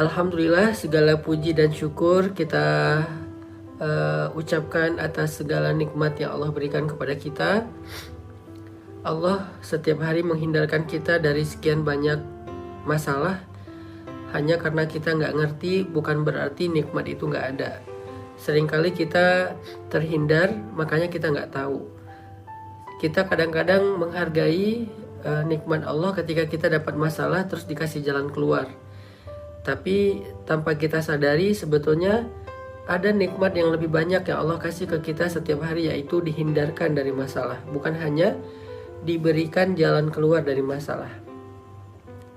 Alhamdulillah, segala puji dan syukur kita ucapkan atas segala nikmat yang Allah berikan kepada kita. Allah setiap hari menghindarkan kita dari sekian banyak masalah. Hanya karena kita nggak ngerti, bukan berarti nikmat itu nggak ada. Seringkali kita terhindar, makanya kita nggak tahu. Kita kadang-kadang menghargai nikmat Allah ketika kita dapat masalah terus dikasih jalan keluar. Tapi tanpa kita sadari sebetulnya ada nikmat yang lebih banyak yang Allah kasih ke kita setiap hari, yaitu dihindarkan dari masalah. Bukan hanya diberikan jalan keluar dari masalah,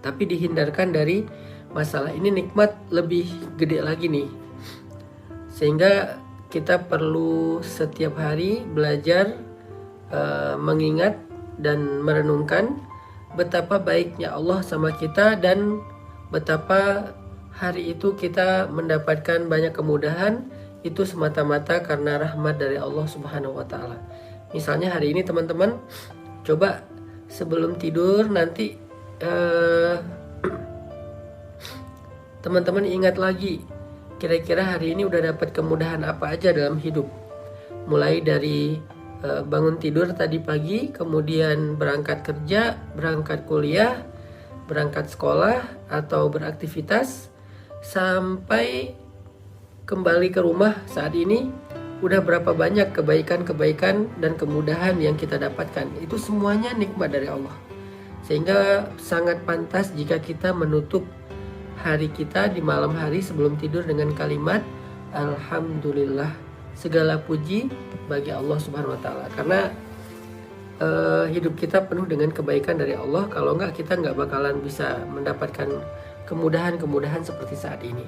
tapi dihindarkan dari masalah. Ini nikmat lebih gede lagi nih. Sehingga kita perlu setiap hari belajar mengingat dan merenungkan betapa baiknya Allah sama kita dan betapa hari itu kita mendapatkan banyak kemudahan itu semata-mata karena rahmat dari Allah Subhanahu wa Ta'ala. Misalnya hari ini teman-teman coba sebelum tidur nanti teman-teman ingat lagi kira-kira hari ini udah dapat kemudahan apa aja dalam hidup. Mulai dari bangun tidur tadi pagi, kemudian berangkat kerja, berangkat kuliah, berangkat sekolah atau beraktivitas, sampai kembali ke rumah saat ini, udah berapa banyak kebaikan-kebaikan dan kemudahan yang kita dapatkan. Itu semuanya nikmat dari Allah. Sehingga sangat pantas jika kita menutup hari kita di malam hari sebelum tidur dengan kalimat Alhamdulillah, segala puji bagi Allah Subhanahu wa Ta'ala. Karena hidup kita penuh dengan kebaikan dari Allah. Kalau enggak, kita enggak bakalan bisa mendapatkan kemudahan-kemudahan seperti saat ini.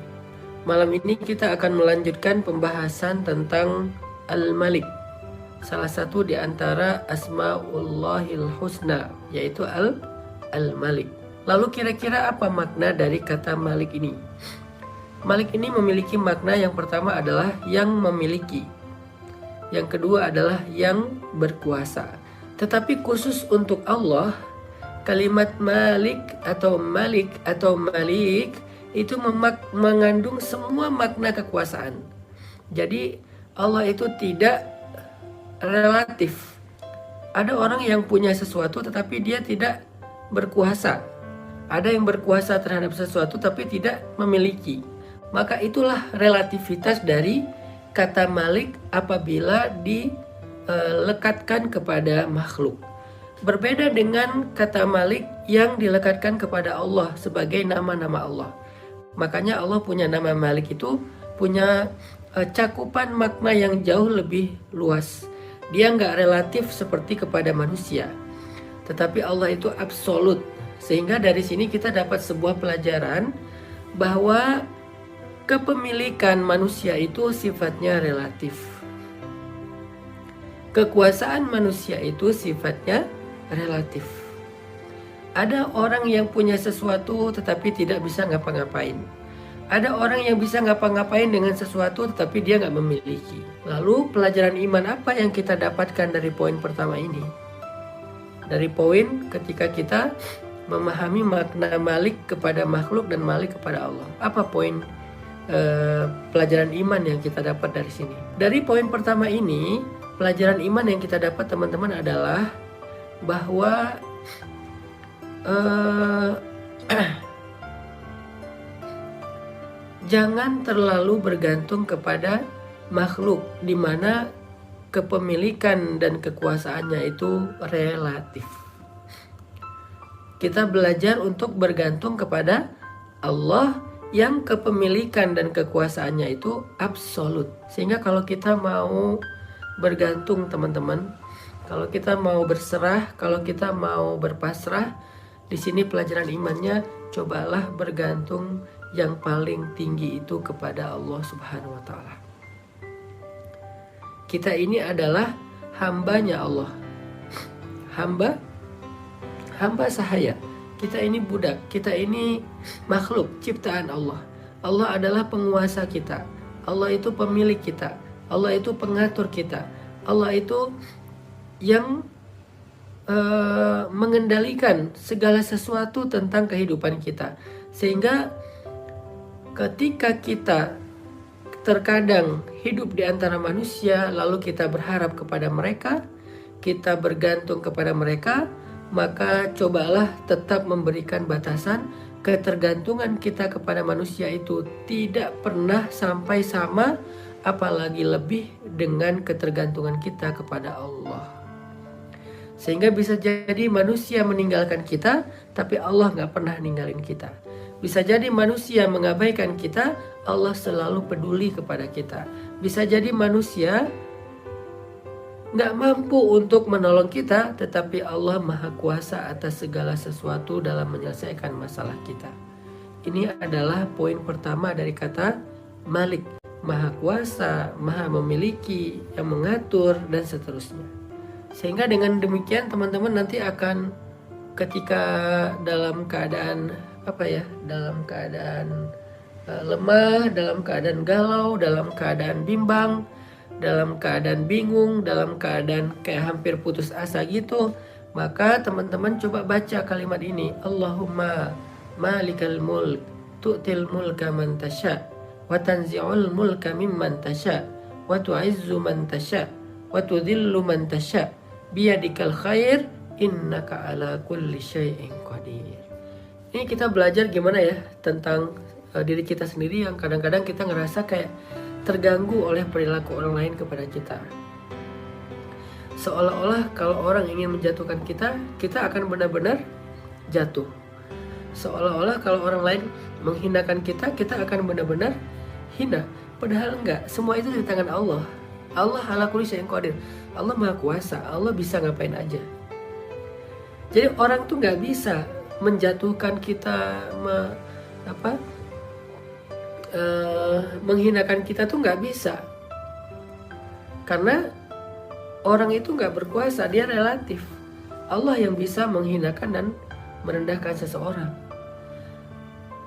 Malam ini kita akan melanjutkan pembahasan tentang Al-Malik, salah satu di antara Asma'ullahil Husna, yaitu Al-Malik. Lalu kira-kira apa makna dari kata Malik ini? Malik ini memiliki makna yang pertama adalah yang memiliki, yang kedua adalah yang berkuasa. Tetapi khusus untuk Allah, kalimat Malik atau Malik atau Malik itu mengandung semua makna kekuasaan. Jadi Allah itu tidak relatif. Ada orang yang punya sesuatu tetapi dia tidak berkuasa. Ada yang berkuasa terhadap sesuatu tapi tidak memiliki. Maka itulah relativitas dari kata Malik apabila dilekatkan kepada makhluk. Berbeda dengan kata Malik yang dilekatkan kepada Allah sebagai nama-nama Allah. Makanya Allah punya nama Malik itu punya cakupan makna yang jauh lebih luas. Dia nggak relatif seperti kepada manusia, tetapi Allah itu absolut. Sehingga dari sini kita dapat sebuah pelajaran bahwa kepemilikan manusia itu sifatnya relatif. Kekuasaan manusia itu sifatnya relatif. Ada orang yang punya sesuatu tetapi tidak bisa ngapa-ngapain. Ada orang yang bisa ngapa-ngapain dengan sesuatu tetapi dia nggak memiliki. Lalu pelajaran iman apa yang kita dapatkan dari poin pertama ini? Dari poin ketika kita memahami makna Malik kepada makhluk dan Malik kepada Allah. Apa poin pelajaran iman yang kita dapat dari sini? Dari poin pertama ini, pelajaran iman yang kita dapat teman-teman adalah bahwa jangan terlalu bergantung kepada makhluk, di mana kepemilikan dan kekuasaannya itu relatif. Kita belajar untuk bergantung kepada Allah yang kepemilikan dan kekuasaannya itu absolut. Sehingga kalau kita mau bergantung teman-teman, kalau kita mau berserah, kalau kita mau berpasrah, di sini pelajaran imannya, cobalah bergantung yang paling tinggi itu kepada Allah Subhanahu wa Ta'ala. Kita ini adalah hambanya Allah. Hamba sahaya. Kita ini budak, kita ini makhluk ciptaan Allah. Allah adalah penguasa kita. Allah itu pemilik kita. Allah itu pengatur kita. Allah itu yang mengendalikan segala sesuatu tentang kehidupan kita. Sehingga ketika kita terkadang hidup di antara manusia, lalu kita berharap kepada mereka, kita bergantung kepada mereka, maka cobalah tetap memberikan batasan. Ketergantungan kita kepada manusia itu tidak pernah sampai sama, apalagi lebih dengan ketergantungan kita kepada Allah. Sehingga bisa jadi manusia meninggalkan kita, tapi Allah gak pernah ninggalin kita. Bisa jadi manusia mengabaikan kita, Allah selalu peduli kepada kita. Bisa jadi manusia gak mampu untuk menolong kita, tetapi Allah Maha Kuasa atas segala sesuatu dalam menyelesaikan masalah kita. Ini adalah poin pertama dari kata Malik. Maha Kuasa, Maha Memiliki, yang mengatur, dan seterusnya. Sehingga dengan demikian teman-teman nanti akan ketika dalam keadaan dalam keadaan lemah, dalam keadaan galau, dalam keadaan bimbang, dalam keadaan bingung, dalam keadaan kayak hampir putus asa gitu, maka teman-teman coba baca kalimat ini. Allahumma malikal mulk tu'til mulka man tasha wa tanzi'ul mulka mimman tasha wa tu'izzu man tasha wa tudhillu man tasha biyadikal khair innaka ala kulli syai'in qadir. Ini kita belajar gimana ya tentang diri kita sendiri yang kadang-kadang kita ngerasa kayak terganggu oleh perilaku orang lain kepada kita. Seolah-olah kalau orang ingin menjatuhkan kita, kita akan benar-benar jatuh. Seolah-olah kalau orang lain menghinakan kita, kita akan benar-benar hina. Padahal enggak, semua itu di tangan Allah. Allah ala kulli syai'in qadir. Allah Maha Kuasa, Allah bisa ngapain aja. Jadi orang tuh nggak bisa menjatuhkan kita, menghinakan kita tuh nggak bisa. Karena orang itu nggak berkuasa, dia relatif. Allah yang bisa menghinakan dan merendahkan seseorang.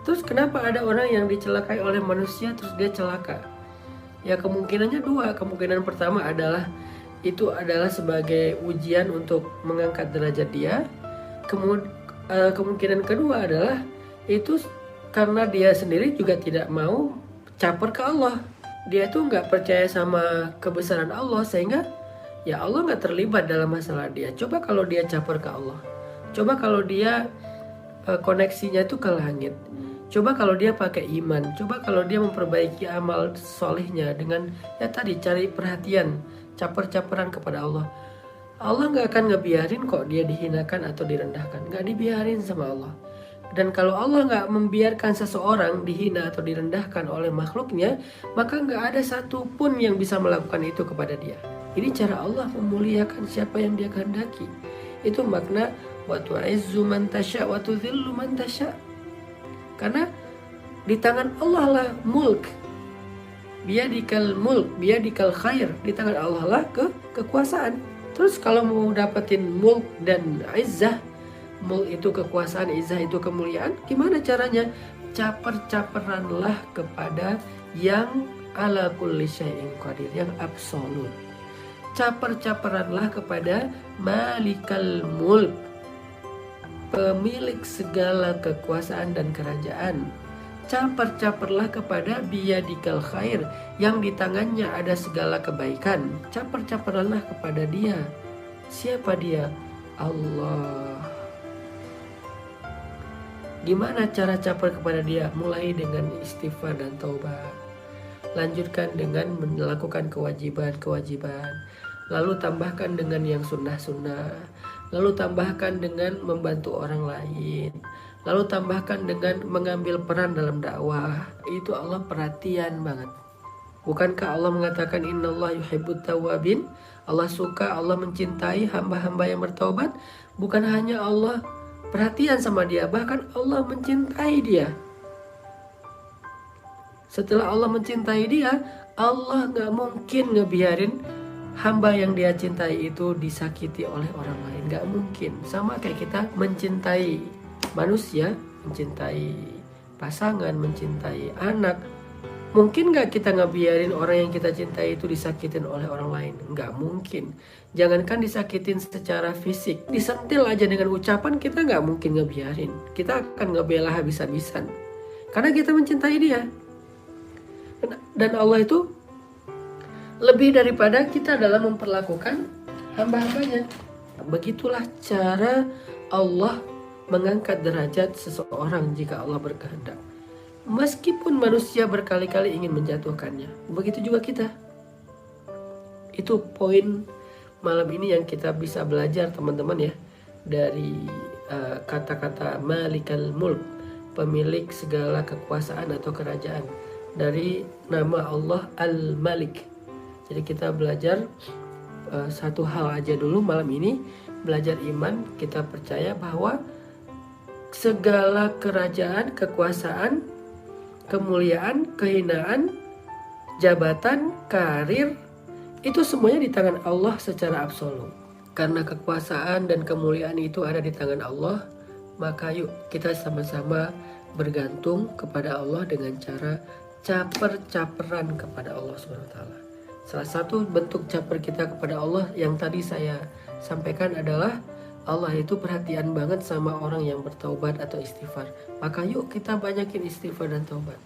Terus kenapa ada orang yang dicelakai oleh manusia terus dia celaka? Ya kemungkinannya dua. Kemungkinan pertama adalah itu adalah sebagai ujian untuk mengangkat derajat dia. Kemungkinan kedua adalah itu karena dia sendiri juga tidak mau caper ke Allah. Dia tuh nggak percaya sama kebesaran Allah, sehingga ya Allah nggak terlibat dalam masalah dia. Coba kalau dia caper ke Allah, coba kalau dia koneksinya itu ke langit, coba kalau dia pakai iman, coba kalau dia memperbaiki amal solehnya dengan ya tadi cari perhatian, caper-caperan kepada Allah. Allah nggak akan ngebiarin kok dia dihinakan atau direndahkan, nggak dibiarin sama Allah. Dan kalau Allah nggak membiarkan seseorang dihina atau direndahkan oleh makhluknya, maka nggak ada satupun yang bisa melakukan itu kepada dia. Ini cara Allah memuliakan siapa yang dia kehendaki. Itu makna wa tu'izzu man tasya wa tudhillu man tasya. Karena di tangan Allah lah mulk. Biyadikal mulk, biyadikal khair. Di tangan Allah lah kekuasaan. Terus kalau mau dapetin mulk dan izzah, mulk itu kekuasaan, izzah itu kemuliaan, gimana caranya? Caper-caperanlah kepada yang ala kulli syai'in qadir, yang absolut. Caper-caperanlah kepada malikal mulk, pemilik segala kekuasaan dan kerajaan. Caper-caperlah kepada biyadikal khair, yang di tangannya ada segala kebaikan. Caper-caperlah kepada dia. Siapa dia? Allah. Gimana cara caper kepada dia? Mulai dengan istighfar dan taubat. Lanjutkan dengan melakukan kewajiban-kewajiban. Lalu tambahkan dengan yang sunnah-sunnah. Lalu tambahkan dengan membantu orang lain. Lalu tambahkan dengan mengambil peran dalam dakwah. Itu Allah perhatian banget. Bukankah Allah mengatakan innallaha yuhibbut tawwabin? Allah suka, Allah mencintai hamba-hamba yang bertaubat. Bukan hanya Allah perhatian sama dia, bahkan Allah mencintai dia. Setelah Allah mencintai dia, Allah gak mungkin ngebiarin hamba yang dia cintai itu disakiti oleh orang lain. Gak mungkin. Sama kayak kita mencintai manusia, mencintai pasangan, mencintai anak. Mungkin gak kita ngebiarin orang yang kita cintai itu disakitin oleh orang lain? Gak mungkin. Jangankan disakitin secara fisik, disentil aja dengan ucapan kita gak mungkin ngebiarin. Kita akan ngebela habis-habisan karena kita mencintai dia. Dan Allah itu lebih daripada kita dalam memperlakukan hamba-hambanya. Begitulah cara Allah mengangkat derajat seseorang jika Allah berkehendak. Meskipun manusia berkali-kali ingin menjatuhkannya, begitu juga kita. Itu poin malam ini yang kita bisa belajar teman-teman ya, dari kata-kata Malikal Mulk, pemilik segala kekuasaan atau kerajaan, dari nama Allah Al-Malik. Jadi kita belajar satu hal aja dulu malam ini, belajar iman. Kita percaya bahwa segala kerajaan, kekuasaan, kemuliaan, kehinaan, jabatan, karir, itu semuanya di tangan Allah secara absolut. Karena kekuasaan dan kemuliaan itu ada di tangan Allah, maka yuk kita sama-sama bergantung kepada Allah dengan cara caper-caperan kepada Allah SWT. Salah satu bentuk caper kita kepada Allah yang tadi saya sampaikan adalah Allah itu perhatian banget sama orang yang bertaubat atau istighfar. Maka yuk kita banyakin istighfar dan taubat.